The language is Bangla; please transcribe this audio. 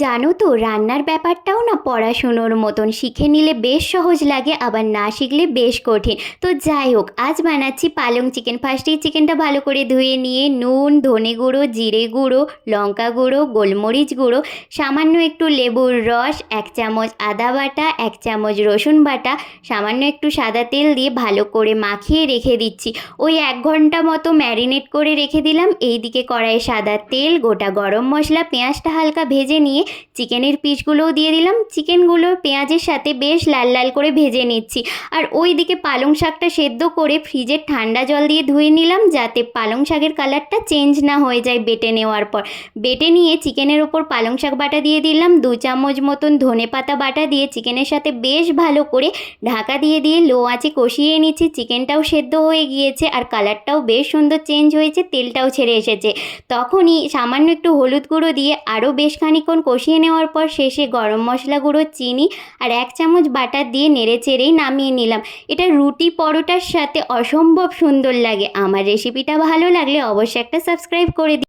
জানো তো, রান্নার ব্যাপারটাও না পড়াশুনোর মতন। শিখে নিলে বেশ সহজ লাগে, আবার না শিখলে বেশ কঠিন। তো যাই হোক, আজ বানাচ্ছি পালং চিকেন। ফার্স্টেই চিকেনটা ভালো করে ধুয়ে নিয়ে নুন, ধনে গুঁড়ো, জিরে গুঁড়ো, লঙ্কা গুঁড়ো, গোলমরিচ গুঁড়ো, সামান্য একটু লেবুর রস, 1 চামচ আদা বাটা, 1 চামচ রসুন বাটা, সামান্য একটু সাদা তেল দিয়ে ভালো করে মাখিয়ে রেখে দিচ্ছি। ওই 1 ঘন্টা মতো ম্যারিনেট করে রেখে দিলাম। এইদিকে কড়াইয়ে সাদা তেল, গোটা গরম মশলা, পেঁয়াজটা হালকা ভেজে নিয়ে চিকেনের পিসগুলোও দিয়ে দিলাম। চিকেনগুলো পেঁয়াজের সাথে বেশ লাল লাল করে ভেজে নিচ্ছি। আর ওই দিকে পালং শাকটা সেদ্ধ করে ফ্রিজের ঠান্ডা জল দিয়ে ধুয়ে নিলাম, যাতে পালং শাকের কালারটা চেঞ্জ না হয়ে যায় বেটে নেওয়ার পর। বেটে নিয়ে চিকেনের ওপর পালং শাক বাটা দিয়ে দিলাম। 2 চামচ মতন ধনে পাতা বাটা দিয়ে চিকেনের সাথে বেশ ভালো করে ঢাকা দিয়ে দিয়ে লো আঁচে কষিয়ে নিচ্ছি। চিকেনটাও সেদ্ধ হয়ে গিয়েছে আর কালারটাও বেশ সুন্দর চেঞ্জ হয়েছে, তেলটাও ছেড়ে এসেছে। তখনই সামান্য একটু হলুদ গুঁড়ো দিয়ে আরও বেশ খানিকক্ষণ কষিয়ে নেওয়ার পর শেষে গরম মশলা গুঁড়ো, চিনি আর 1 চামচ বাটার দিয়ে নেড়ে চেড়েই নামিয়ে নিলাম। এটা রুটি পরোটার সাথে অসম্ভব সুন্দর লাগে। আমার রেসিপিটা ভালো লাগলে অবশ্যই একটা সাবস্ক্রাইব করে দিন।